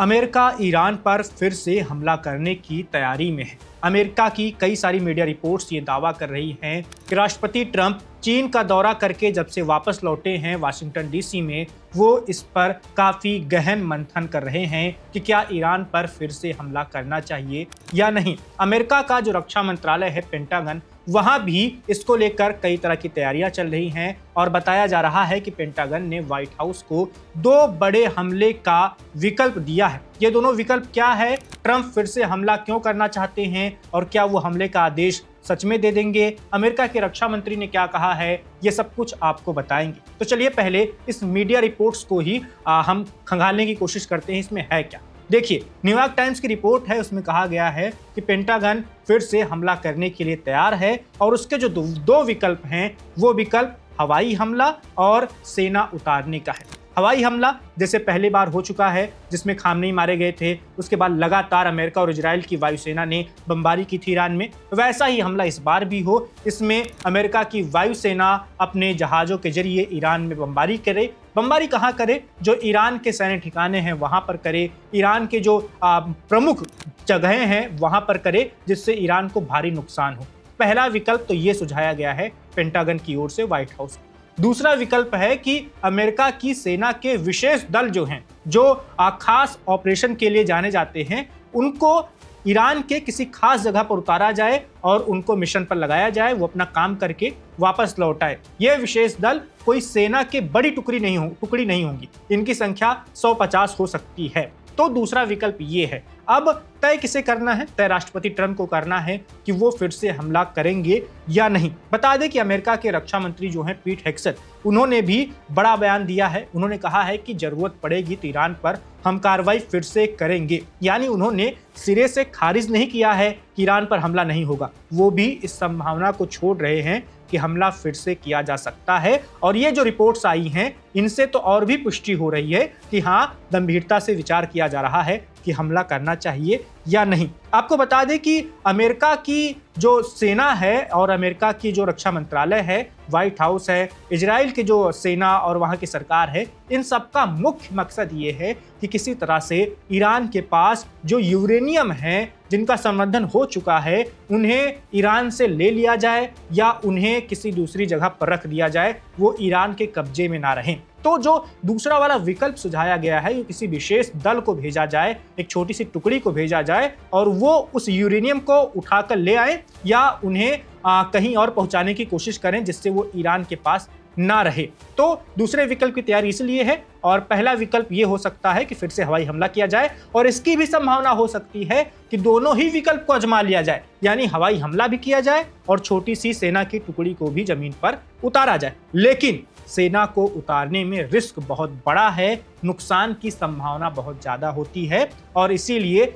America Iran पर फिर से हमला करने की तैयारी में है। अमेरिका की कई सारी मीडिया रिपोर्ट्स ये दावा कर रही हैं कि राष्ट्रपति ट्रंप चीन का दौरा करके जब से वापस लौटे हैं वाशिंगटन डीसी में, वो इस पर काफ़ी गहन मंथन कर रहे हैं कि क्या ईरान पर फिर से हमला करना चाहिए या नहीं। अमेरिका का जो रक्षा मंत्रालय है, पेंटागन, वहां भी इसको लेकर कई तरह की तैयारियां चल रही हैं और बताया जा रहा है कि पेंटागन ने व्हाइट हाउस को दो बड़े हमले का विकल्प दिया है। ये दोनों विकल्प क्या है, ट्रंप फिर से हमला क्यों करना चाहते हैं और क्या वो हमले का आदेश सच में दे देंगे, अमेरिका के रक्षा मंत्री ने क्या कहा है, ये सब कुछ आपको बताएंगे। तो चलिए पहले इस मीडिया रिपोर्ट्स को ही हम खंगालने की कोशिश करते हैं, इसमें है क्या। देखिए, न्यूयॉर्क टाइम्स की रिपोर्ट है, उसमें कहा गया है कि पेंटागन फिर से हमला करने के लिए तैयार है और उसके जो दो विकल्प हैं, वो विकल्प हवाई हमला और सेना उतारने का है। हवाई हमला जैसे पहली बार हो चुका है जिसमें खामनेई मारे गए थे, उसके बाद लगातार अमेरिका और इजराइल की वायुसेना ने बमबारी की थी ईरान में, वैसा ही हमला इस बार भी हो। इसमें अमेरिका की वायुसेना अपने जहाज़ों के जरिए ईरान में बमबारी करे। बमबारी कहाँ करे? जो ईरान के सैन्य ठिकाने हैं वहाँ पर करे, ईरान के जो प्रमुख जगहें हैं वहाँ पर करे, जिससे ईरान को भारी नुकसान हो। पहला विकल्प तो ये सुझाया गया है पेंटागन की ओर से व्हाइट हाउस। दूसरा विकल्प है कि अमेरिका की सेना के विशेष दल जो हैं, जो खास ऑपरेशन के लिए जाने जाते हैं, उनको ईरान के किसी खास जगह पर उतारा जाए और उनको मिशन पर लगाया जाए, वो अपना काम करके वापस लौट आए। ये विशेष दल कोई सेना के बड़ी टुकड़ी नहीं होंगी, इनकी संख्या 150 हो सकती है। तो दूसरा विकल्प ये है। अब तय किसे करना है? तय राष्ट्रपति ट्रंप को करना है कि वो फिर से हमला करेंगे या नहीं। बता दें कि अमेरिका के रक्षा मंत्री जो हैं पीट हेग्सेथ, उन्होंने भी बड़ा बयान दिया है। उन्होंने कहा है कि जरूरत पड़ेगी तो ईरान पर हम कार्रवाई फिर से करेंगे। यानी उन्होंने सिरे से खारिज नहीं किया है कि ईरान पर हमला नहीं होगा, वो भी इस संभावना को छोड़ रहे हैं कि हमला फिर से किया जा सकता है। और ये जो रिपोर्ट्स आई हैं, इनसे तो और भी पुष्टि हो रही है कि हाँ, गंभीरता से विचार किया जा रहा है कि हमला करना चाहिए या नहीं। आपको बता दें कि अमेरिका की जो सेना है और अमेरिका की जो रक्षा मंत्रालय है, व्हाइट हाउस है, इजराइल की जो सेना और वहाँ की सरकार है, इन सब का मुख्य मकसद ये है कि किसी तरह से ईरान के पास जो यूरेनियम है, जिनका संवर्धन हो चुका है, उन्हें ईरान से ले लिया जाए या उन्हें किसी दूसरी जगह पर रख दिया जाए, वो ईरान के कब्जे में ना रहें। तो जो दूसरा वाला विकल्प सुझाया गया है, ये किसी विशेष दल को भेजा जाए, एक छोटी सी टुकड़ी को भेजा जाए और वो उस यूरेनियम को उठाकर ले आए या उन्हें कहीं और पहुंचाने की कोशिश करें जिससे वो ईरान के पास ना रहे। तो दूसरे विकल्प की तैयारी इसलिए है। और पहला विकल्प ये हो सकता है कि फिर से हवाई हमला किया जाए, और इसकी भी संभावना हो सकती है कि दोनों ही विकल्प को आजमा लिया जाए, यानी हवाई हमला भी किया जाए और छोटी सी सेना की टुकड़ी को भी जमीन पर उतारा जाए। लेकिन सेना को उतारने में रिस्क बहुत बड़ा है, नुकसान की संभावना बहुत ज्यादा होती है और इसीलिए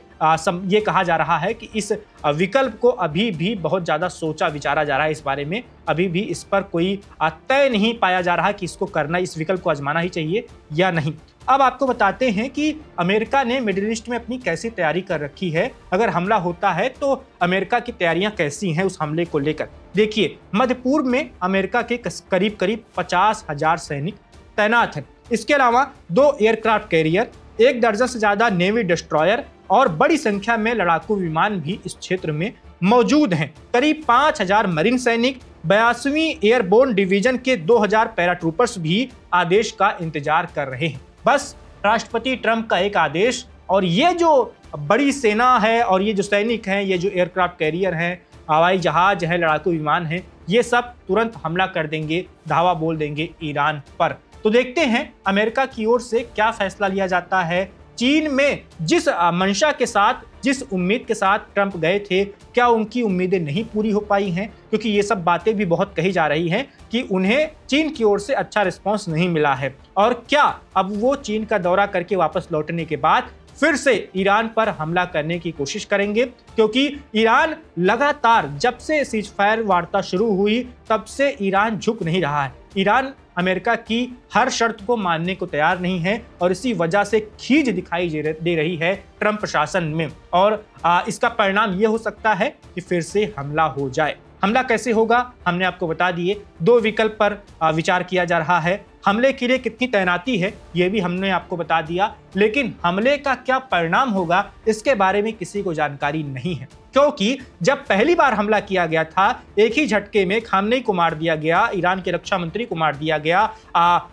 ये कहा जा रहा है कि इस विकल्प को अभी भी बहुत ज्यादा सोचा विचारा जा रहा है। इस बारे में अभी भी इस पर कोई तय नहीं पाया जा रहा कि इसको करना, इस विकल्प को आजमाना ही चाहिए या नहीं। अब आपको बताते हैं कि अमेरिका ने मिडिल ईस्ट में अपनी कैसी तैयारी कर रखी है। अगर हमला होता है तो अमेरिका की तैयारियां कैसी हैं उस हमले को लेकर। देखिए, मध्य पूर्व में अमेरिका के करीब 50,000 सैनिक तैनात हैं। इसके अलावा 2 एयरक्राफ्ट कैरियर, 1 दर्जन से ज्यादा नेवी डिस्ट्रॉयर और बड़ी संख्या में लड़ाकू विमान भी इस क्षेत्र में मौजूद हैं। करीब 5,000 मरीन सैनिक, 82वीं एयरबोर्न डिवीजन के 2,000 पैराट्रूपर्स भी आदेश का इंतजार कर रहे हैं। बस राष्ट्रपति ट्रंप का एक आदेश और ये जो बड़ी सेना है और ये जो सैनिक हैं, ये जो एयरक्राफ्ट कैरियर हैं, हवाई जहाज है, लड़ाकू विमान हैं, ये सब तुरंत हमला कर देंगे, धावा बोल देंगे ईरान पर। तो देखते हैं अमेरिका की ओर से क्या फैसला लिया जाता है। चीन में जिस मंशा के साथ, जिस उम्मीद के साथ ट्रंप गए थे, क्या उनकी उम्मीदें नहीं पूरी हो पाई हैं? क्योंकि ये सब बातें भी बहुत कही जा रही हैं कि उन्हें चीन की ओर से अच्छा रिस्पांस नहीं मिला है। और क्या अब वो चीन का दौरा करके वापस लौटने के बाद फिर से ईरान पर हमला करने की कोशिश करेंगे? क्योंकि ईरान लगातार, जब से सीजफायर वार्ता शुरू हुई, तब से ईरान झुक नहीं रहा है। ईरान अमेरिका की हर शर्त को मानने को तैयार नहीं है और इसी वजह से खींच दिखाई दे रही है ट्रंप प्रशासन में। और इसका परिणाम ये हो सकता है कि फिर से हमला हो जाए। हमला कैसे होगा हमने आपको बता दिए। 2 विकल्प पर विचार किया जा रहा है। हमले के लिए कितनी तैनाती है ये भी हमने आपको बता दिया, लेकिन हमले का क्या परिणाम होगा इसके बारे में किसी को जानकारी नहीं है, क्योंकि जब पहली बार हमला किया गया था एक ही झटके में खामनेई को मार दिया गया, ईरान के रक्षा मंत्री को मार दिया गया,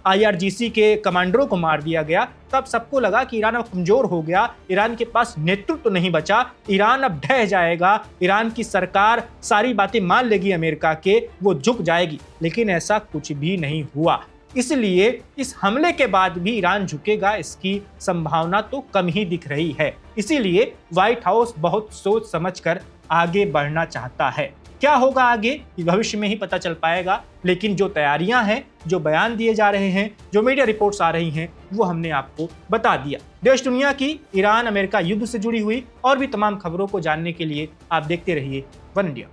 IRGC के कमांडरों को मार दिया गया। तब सबको लगा कि ईरान अब कमजोर हो गया, ईरान के पास नेतृत्व नहीं बचा, ईरान अब ढह जाएगा, ईरान की सरकार सारी बातें मान लेगी अमेरिका के, वो झुक जाएगी। लेकिन ऐसा कुछ भी नहीं हुआ। इसलिए इस हमले के बाद भी ईरान झुकेगा इसकी संभावना तो कम ही दिख रही है। इसीलिए व्हाइट हाउस बहुत सोच समझकर आगे बढ़ना चाहता है। क्या होगा आगे भविष्य में ही पता चल पाएगा, लेकिन जो तैयारियां हैं, जो बयान दिए जा रहे हैं, जो मीडिया रिपोर्ट्स आ रही हैं, वो हमने आपको बता दिया। देश दुनिया की ईरान अमेरिका युद्ध से जुड़ी हुई और भी तमाम खबरों को जानने के लिए आप देखते रहिए one India.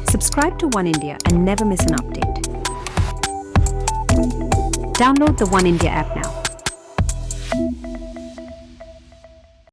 Subscribe to One India and never miss an update. Download the One India app now.